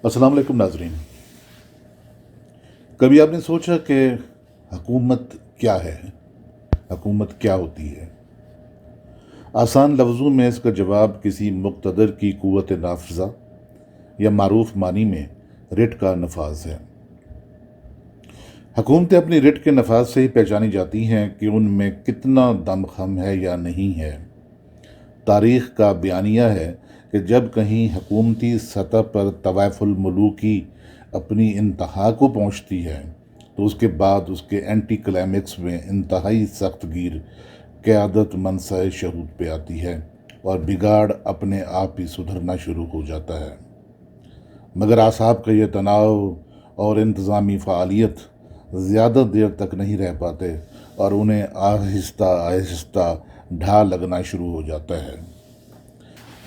अस्सलाम वालेकुम नाजरीन। कभी आपने सोचा कि हुकूमत क्या है? हुकूमत क्या होती है? आसान लफ्ज़ों में इसका जवाब किसी मुक़्तदर की क़ुव्वत नाफ़िज़ा या मारूफ मानी में रिट का नफाज है। हुकूमतें अपनी रिट के नफाज से ही पहचानी जाती हैं कि उनमें कितना दमख़म है या नहीं है। तारीख़ का बयानिया है कि जब कहीं हुकूमती सतह पर तवाफ़ुल मुलूकी अपनी इंतहा को पहुँचती है तो उसके बाद उसके एंटी क्लाइमेक्स में इंतहाई सख्त गिर क़यादत मनसाए शहूद पे आती है और बिगाड़ अपने आप ही सुधरना शुरू हो जाता है। मगर आसाब का ये तनाव और इंतज़ामी फ़ालियत ज़्यादा देर तक नहीं रह पाते और उन्हें आहिस्ता आहिस्ता ढाह लगना शुरू हो जाता है।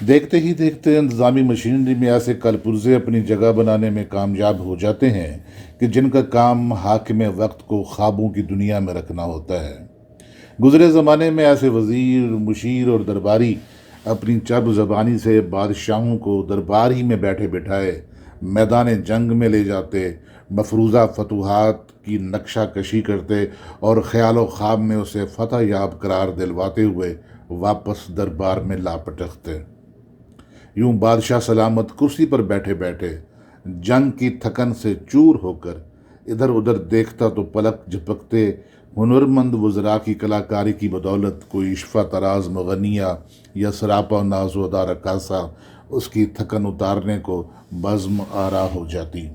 देखते ही देखते इंतज़ामी मशीनरी में ऐसे कलपुर्ज़े अपनी जगह बनाने में कामयाब हो जाते हैं कि जिनका काम हाकिम वक्त को ख्वाबों की दुनिया में रखना होता है। गुज़रे ज़माने में ऐसे वज़ीर, मुशीर और दरबारी अपनी चब ज़बानी से बादशाहों को दरबार ही में बैठे बिठाए मैदान जंग में ले जाते, मफरूज़ा फतूहात की नक्शा कशी करते और ख़याल ख्वाब में उसे फ़तह याब करार दिलवाते हुए वापस दरबार में ला पटकते। यूं बादशाह सलामत कुर्सी पर बैठे बैठे जंग की थकन से चूर होकर इधर उधर देखता तो पलक झपकते हुनरमंद वज़रा की कलाकारी की बदौलत कोई इश्फ़ा तराज मगनिया या सरापा नाज़ोदा रकासा उसकी थकन उतारने को बज़्म आरा हो जाती।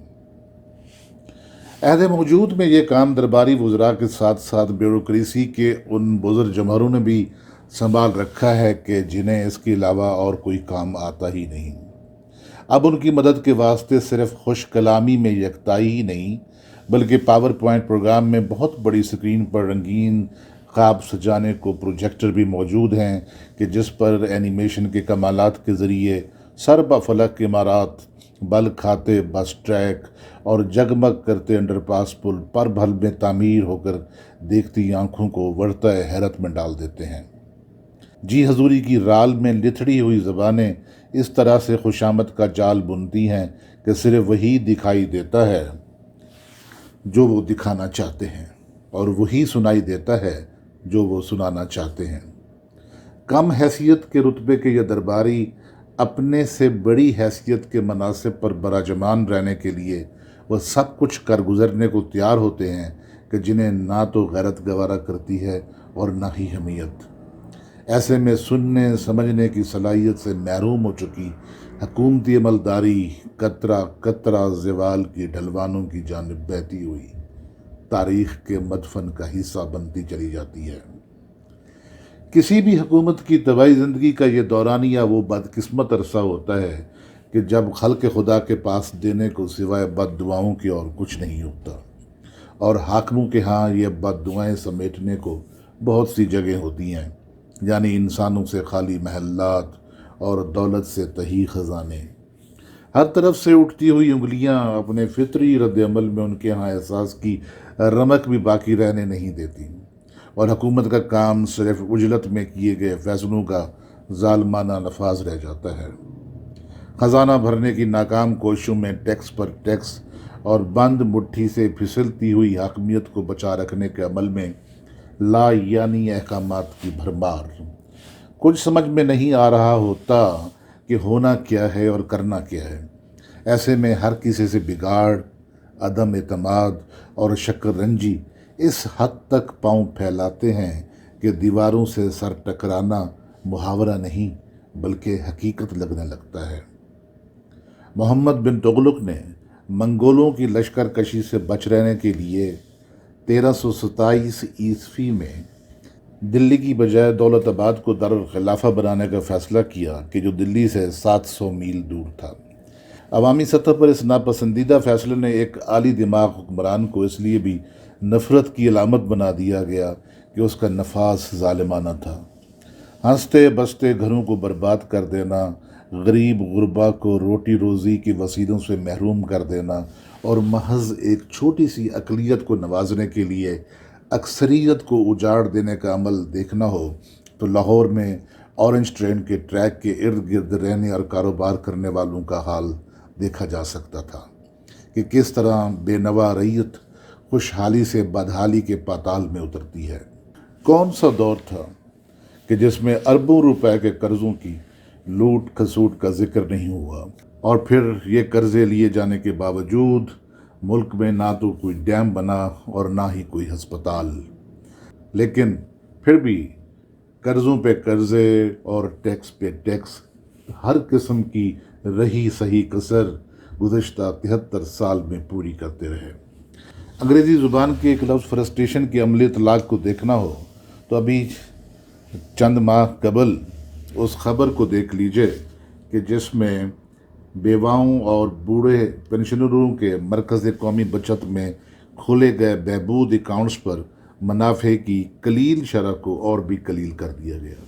अहद मौजूद में ये काम दरबारी वज़रा के साथ साथ ब्यूरोक्रेसी के उन बुज़ुर्ग जमहरों ने भी संभाल रखा है कि जिन्हें इसके अलावा और कोई काम आता ही नहीं। अब उनकी मदद के वास्ते सिर्फ खुश कलामी में यकताई ही नहीं बल्कि पावर पॉइंट प्रोग्राम में बहुत बड़ी स्क्रीन पर रंगीन ख्वाब सजाने को प्रोजेक्टर भी मौजूद हैं कि जिस पर एनिमेशन के कमालात के ज़रिए सरब फलक इमारात, बल खाते बस ट्रैक और जगमग करते अंडरपास पुल पर भल में तामीर होकर देखती आंखों को वर्ता हैरत में डाल देते हैं। जी हजूरी की राल में लिथड़ी हुई ज़बानें इस तरह से खुशामद का जाल बुनती हैं कि सिर्फ वही दिखाई देता है जो वो दिखाना चाहते हैं और वही सुनाई देता है जो वो सुनाना चाहते हैं। कम हैसियत के रुतबे के ये दरबारी अपने से बड़ी हैसियत के मनासिब पर बराजमान रहने के लिए वह सब कुछ कर गुजरने को तैयार होते हैं कि जिन्हें ना तो गैरत गवारा करती है और ना ही हमीयत। ऐसे में सुनने समझने की सलाहियत से महरूम हो चुकी हुकूमती अमलदारी कतरा कतरा ज़वाल की ढलवानों की जानिब बहती हुई तारीख़ के मदफन का हिस्सा बनती चली जाती है। किसी भी हुकूमत की तबाही ज़िंदगी का ये दौरानिया वो बदकिस्मत अरसा होता है कि जब खल्क़ खुदा के पास देने को सिवाय बद दुआओं की और कुछ नहीं होता और हाकिमों के यहाँ ये बद दुआएँ समेटने को बहुत सी जगह होती हैं, यानी इंसानों से खाली महल्लात और दौलत से तही ख़जाने। हर तरफ से उठती हुई उंगलियां अपने फितरी रद्द-ए-अमल में उनके यहाँ एहसास की रमक भी बाकी रहने नहीं देती और हुकूमत का काम सिर्फ उजलत में किए गए फैसलों का जालमाना नफाज रह जाता है। ख़जाना भरने की नाकाम कोशिशों में टैक्स पर टैक्स और बंद मुट्ठी से फिसलती हुई हाकमियत को बचा रखने के अमल में ला यानी अहकामात की भरमार। कुछ समझ में नहीं आ रहा होता कि होना क्या है और करना क्या है। ऐसे में हर किसी से बिगाड़, अदम एतमाद और शक्करंजी इस हद तक पांव फैलाते हैं कि दीवारों से सर टकराना मुहावरा नहीं बल्कि हकीकत लगने लगता है। मोहम्मद बिन तुगलक ने मंगोलों की लश्कर कशी से बच रहने के लिए 1327 ईस्वी में दिल्ली की बजाय दौलताबाद को दारुल खिलाफा बनाने का फ़ैसला किया कि जो दिल्ली से 700 मील दूर था। अवामी सतह पर इस नापसंदीदा फ़ैसले ने एक आली दिमाग हुक्मरान को इसलिए भी नफ़रत की अलामत बना दिया गया कि उसका नफाज ज़ालिमाना था। हंसते बसते घरों को बर्बाद कर देना, गरीब गुरबा को रोटी रोज़ी के वसीलों से महरूम कर देना और महज एक छोटी सी अक़लियत को नवाजने के लिए अक्सरियत को उजाड़ देने का अमल देखना हो तो लाहौर में ऑरेंज ट्रेन के ट्रैक के इर्द गिर्द रहने और कारोबार करने वालों का हाल دیکھا جا سکتا تھا کہ کس طرح بے نوا ریت خوشحالی سے بدحالی کے پاتال میں اترتی ہے۔ کون سا دور تھا کہ جس میں اربوں روپے کے قرضوں کی لوٹ کھسوٹ کا ذکر نہیں ہوا، اور پھر یہ قرضے لیے جانے کے باوجود ملک میں نہ تو کوئی ڈیم بنا اور نہ ہی کوئی ہسپتال، لیکن پھر بھی قرضوں پہ قرضے اور ٹیکس پہ ٹیکس، ہر قسم کی رہی صحیح کسر گزشتہ 73 سال میں پوری کرتے رہے۔ انگریزی زبان کے ایک لفظ فرسٹریشن کے عملی اطلاق کو دیکھنا ہو تو ابھی چند ماہ قبل اس خبر کو دیکھ لیجئے کہ جس میں بیواؤں اور بوڑھے پینشنروں کے مرکز قومی بچت میں کھولے گئے بہبود اکاؤنٹس پر منافع کی قلیل شرح کو اور بھی قلیل کر دیا گیا۔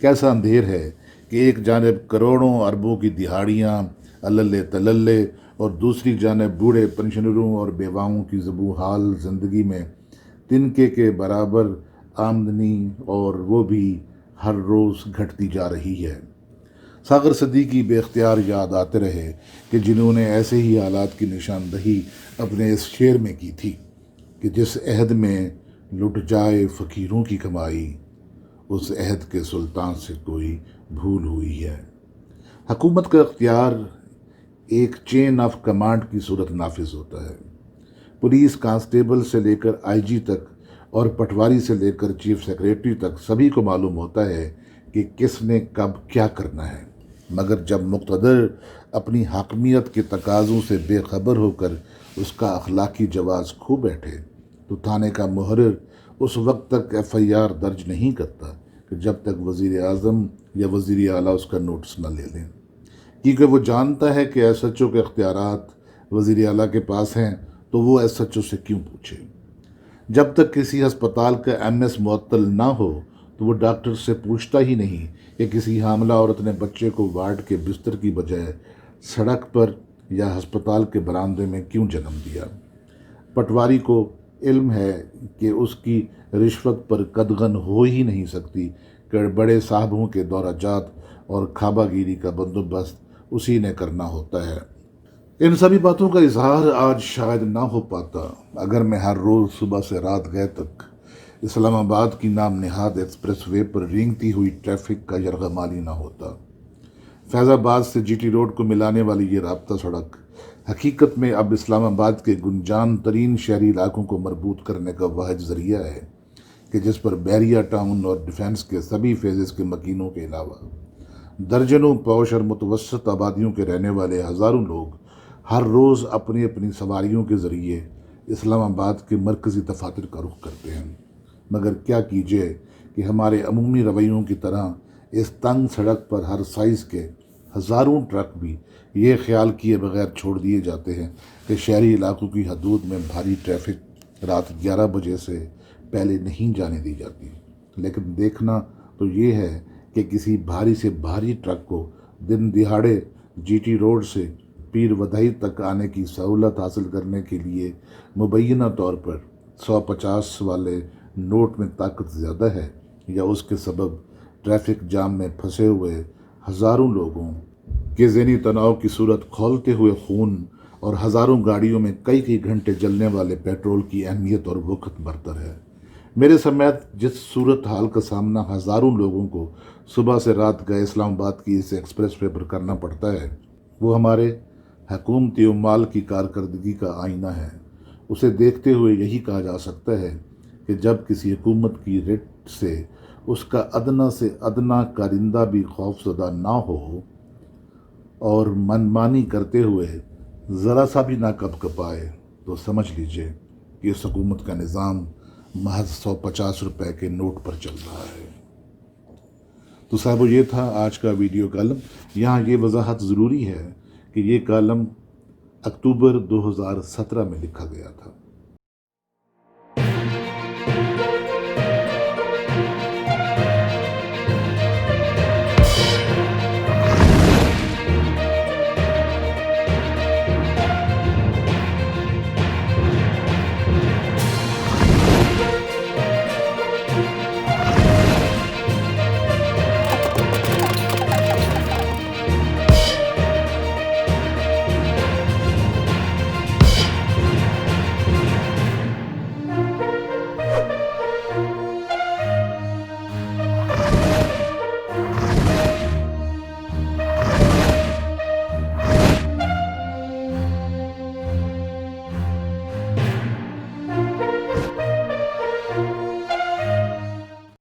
کیسا اندھیر ہے کہ ایک جانب کروڑوں اربوں کی دہاڑیاں الللے تللے اور دوسری جانب بوڑھے پینشنروں اور بیواؤں کی زبوں حال زندگی میں تنکے کے برابر آمدنی، اور وہ بھی ہر روز گھٹتی جا رہی ہے۔ ساغر صدیقی بے اختیار یاد آتے رہے کہ جنہوں نے ایسے ہی حالات کی نشاندہی اپنے اس شعر میں کی تھی کہ جس عہد میں لٹ جائے فقیروں کی کمائی، اس عہد کے سلطان سے کوئی بھول ہوئی ہے۔ حکومت کا اختیار ایک چین آف کمانڈ کی صورت نافذ ہوتا ہے۔ پولیس کانسٹیبل سے لے کر آئی جی تک اور پٹواری سے لے کر چیف سیکریٹری تک سبھی کو معلوم ہوتا ہے کہ کس نے کب کیا کرنا ہے، مگر جب مقتدر اپنی حاکمیت کے تقاضوں سے بے خبر ہو کر اس کا اخلاقی جواز کھو بیٹھے تو تھانے کا محرر اس وقت تک ایف آئی آر درج نہیں کرتا کہ جب تک وزیر اعظم یا وزیر اعلیٰ اس کا نوٹس نہ لے لیں، کیونکہ وہ جانتا ہے کہ ایس ایچ او کے اختیارات وزیر اعلیٰ کے پاس ہیں تو وہ ایس ایچ او سے کیوں پوچھے۔ جب تک کسی ہسپتال کا ایم ایس معطل نہ ہو تو وہ ڈاکٹر سے پوچھتا ہی نہیں کہ کسی حاملہ عورت نے بچے کو وارڈ کے بستر کی بجائے سڑک پر یا ہسپتال کے برآمدے میں کیوں جنم دیا۔ پٹواری کو علم ہے کہ اس کی رشوت پر قدغن ہو ہی نہیں سکتی کہ بڑے صاحبوں کے دورہ جات اور کھابہ گیری کا بندوبست اسی نے کرنا ہوتا ہے۔ ان سبھی باتوں کا اظہار آج شاید نہ ہو پاتا اگر میں ہر روز صبح سے رات گئے تک اسلام آباد کی نام نہاد ایکسپریس وے پر رینگتی ہوئی ٹریفک کا یرغمالی نہ ہوتا۔ فیض آباد سے جی ٹی روڈ کو ملانے والی یہ رابطہ سڑک حقیقت میں اب اسلام آباد کے گنجان ترین شہری علاقوں کو مربوط کرنے کا واحد ذریعہ ہے کہ جس پر بیریا ٹاؤن اور ڈیفنس کے سبھی فیزز کے مکینوں کے علاوہ درجنوں پوش اور متوسط آبادیوں کے رہنے والے ہزاروں لوگ ہر روز اپنی اپنی سواریوں کے ذریعے اسلام آباد کے مرکزی دفاتر کا رخ کرتے ہیں، مگر کیا کیجیے کہ ہمارے عمومی رویوں کی طرح اس تنگ سڑک پر ہر سائز کے ہزاروں ٹرک بھی یہ خیال کیے بغیر چھوڑ دیے جاتے ہیں کہ شہری علاقوں کی حدود میں بھاری ٹریفک رات 11 بجے سے پہلے نہیں جانے دی جاتی، لیکن دیکھنا تو یہ ہے کہ کسی بھاری سے بھاری ٹرک کو دن دہاڑے جی ٹی روڈ سے پیر ودائی تک آنے کی سہولت حاصل کرنے کے لیے مبینہ طور پر 150 والے نوٹ میں طاقت زیادہ ہے، یا اس کے سبب ٹریفک جام میں پھنسے ہوئے ہزاروں لوگوں کے ذہنی تناؤ کی صورت کھولتے ہوئے خون اور ہزاروں گاڑیوں میں کئی گھنٹے جلنے والے پیٹرول کی اہمیت اور وقت برتر ہے۔ میرے سمیت جس صورت حال کا سامنا ہزاروں لوگوں کو صبح سے رات گئے اسلام آباد کی اس ایکسپریس وے پر کرنا پڑتا ہے، وہ ہمارے حکومتی عمال کی کارکردگی کا آئینہ ہے۔ اسے دیکھتے ہوئے یہی کہا جا سکتا ہے کہ جب کسی حکومت کی رٹ سے اس کا ادنا سے ادنا کارندہ بھی خوف زدہ نہ ہو اور منمانی کرتے ہوئے ذرا سا بھی نہ کپکپائے تو سمجھ لیجئے کہ اس حکومت کا نظام محض 150 روپے کے نوٹ پر چل رہا ہے۔ تو صاحب یہ تھا آج کا ویڈیو کالم۔ یہاں یہ وضاحت ضروری ہے کہ یہ کالم اکتوبر 2017 میں لکھا گیا تھا۔